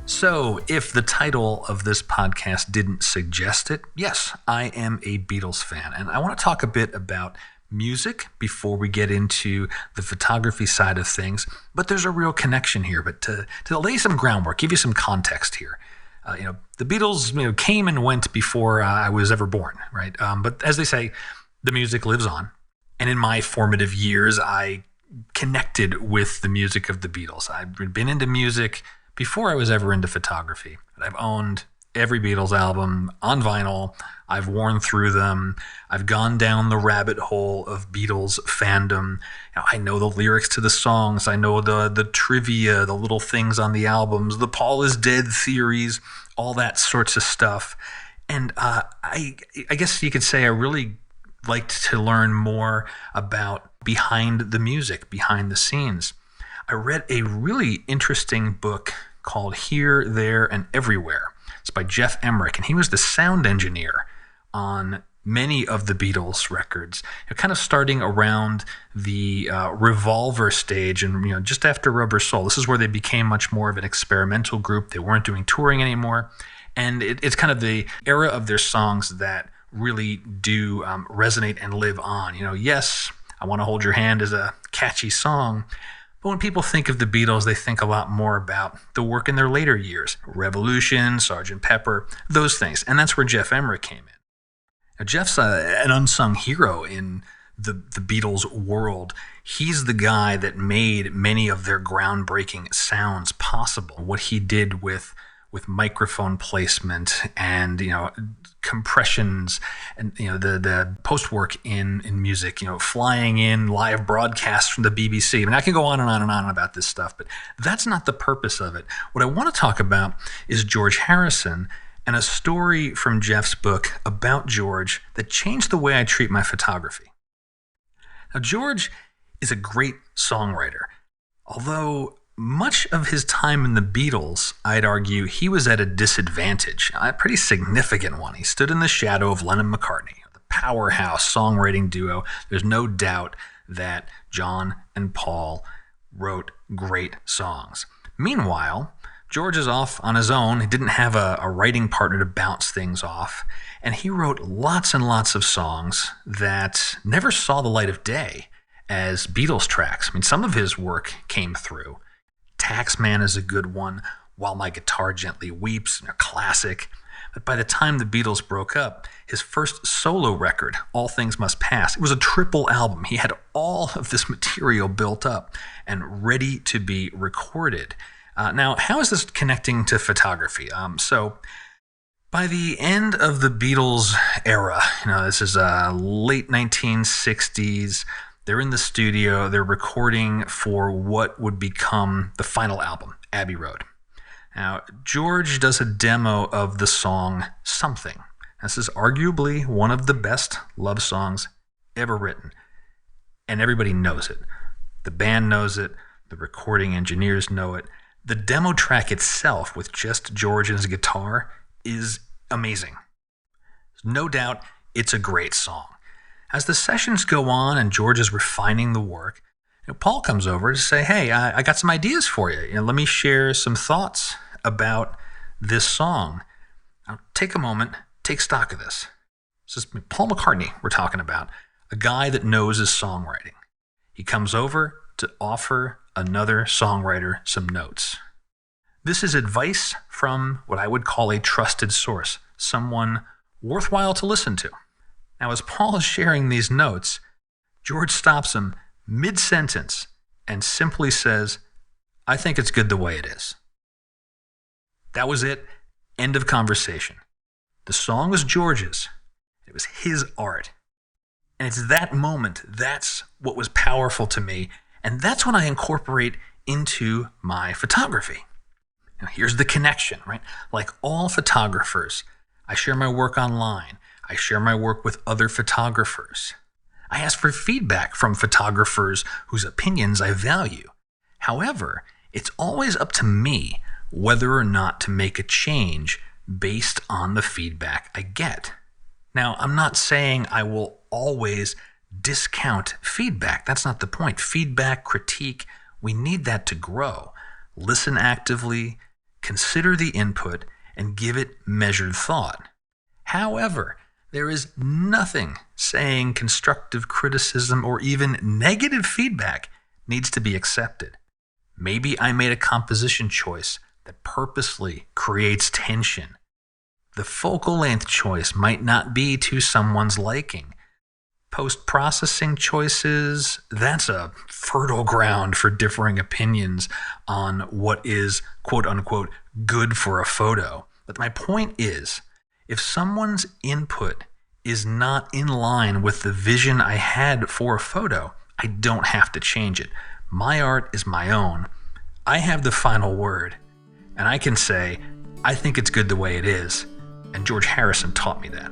So, if the title of this podcast didn't suggest it, yes, I am a Beatles fan. And I want to talk a bit about music before we get into the photography side of things. But there's a real connection here. But to lay some groundwork, give you some context here. The Beatles came and went before I was ever born, right? But as they say, the music lives on. And in my formative years, I connected with the music of the Beatles. I'd been into music before I was ever into photography. I've owned every Beatles album on vinyl. I've worn through them. I've gone down the rabbit hole of Beatles fandom. I know the lyrics to the songs. I know the trivia, the little things on the albums, the Paul is dead theories, all that sorts of stuff. And I guess you could say I really liked to learn more about behind the music, behind the scenes. I read a really interesting book called Here, There, and Everywhere. It's by Geoff Emericks, and he was the sound engineer on many of the Beatles records, kind of starting around the Revolver stage and just after Rubber Soul. This is where they became much more of an experimental group. They weren't doing touring anymore, and it's kind of the era of their songs that really do resonate and live on. Yes, I Want to Hold Your Hand is a catchy song, but when people think of the Beatles, they think a lot more about the work in their later years. Revolution, Sgt. Pepper, those things. And that's where Geoff Emericks came in. Now, Jeff's an unsung hero in the Beatles world. He's the guy that made many of their groundbreaking sounds possible. What he did with microphone placement and compressions and the post work in music, flying in live broadcasts from the BBC. I mean, I can go on and on and on about this stuff, but that's not the purpose of it. What I want to talk about is George Harrison and a story from Jeff's book about George that changed the way I treat my photography. Now, George is a great songwriter, although much of his time in the Beatles, I'd argue, he was at a disadvantage, a pretty significant one. He stood in the shadow of Lennon and McCartney, the powerhouse songwriting duo. There's no doubt that John and Paul wrote great songs. Meanwhile, George is off on his own. He didn't have a writing partner to bounce things off, and he wrote lots and lots of songs that never saw the light of day as Beatles tracks. I mean, some of his work came through. Taxman is a good one. While My Guitar Gently Weeps, a classic. But by the time the Beatles broke up, his first solo record, All Things Must Pass, it was a triple album. He had all of this material built up and ready to be recorded. Now, how is this connecting to photography? So by the end of the Beatles era, this is late 1960s, they're in the studio, they're recording for what would become the final album, Abbey Road. Now, George does a demo of the song Something. This is arguably one of the best love songs ever written, and everybody knows it. The band knows it, the recording engineers know it. The demo track itself, with just George and his guitar, is amazing. No doubt, it's a great song. As the sessions go on and George is refining the work, Paul comes over to say, hey, I got some ideas for you. Let me share some thoughts about this song. Now, take a moment, take stock of this. This is Paul McCartney we're talking about, a guy that knows his songwriting. He comes over to offer another songwriter some notes. This is advice from what I would call a trusted source, someone worthwhile to listen to. Now, as Paul is sharing these notes, George stops him mid-sentence and simply says, I think it's good the way it is. That was it. End of conversation. The song was George's. It was his art. And it's that moment, that's what was powerful to me, and that's what I incorporate into my photography. Now, here's the connection, right? Like all photographers, I share my work online. I share my work with other photographers. I ask for feedback from photographers whose opinions I value. However, it's always up to me whether or not to make a change based on the feedback I get. Now, I'm not saying I will always discount feedback. That's not the point. Feedback, critique, we need that to grow. Listen actively, consider the input, and give it measured thought. However, there is nothing saying constructive criticism or even negative feedback needs to be accepted. Maybe I made a composition choice that purposely creates tension. The focal length choice might not be to someone's liking. Post-processing choices, that's a fertile ground for differing opinions on what is quote-unquote good for a photo. But my point is, if someone's input is not in line with the vision I had for a photo, I don't have to change it. My art is my own. I have the final word. And I can say, I think it's good the way it is. And George Harrison taught me that.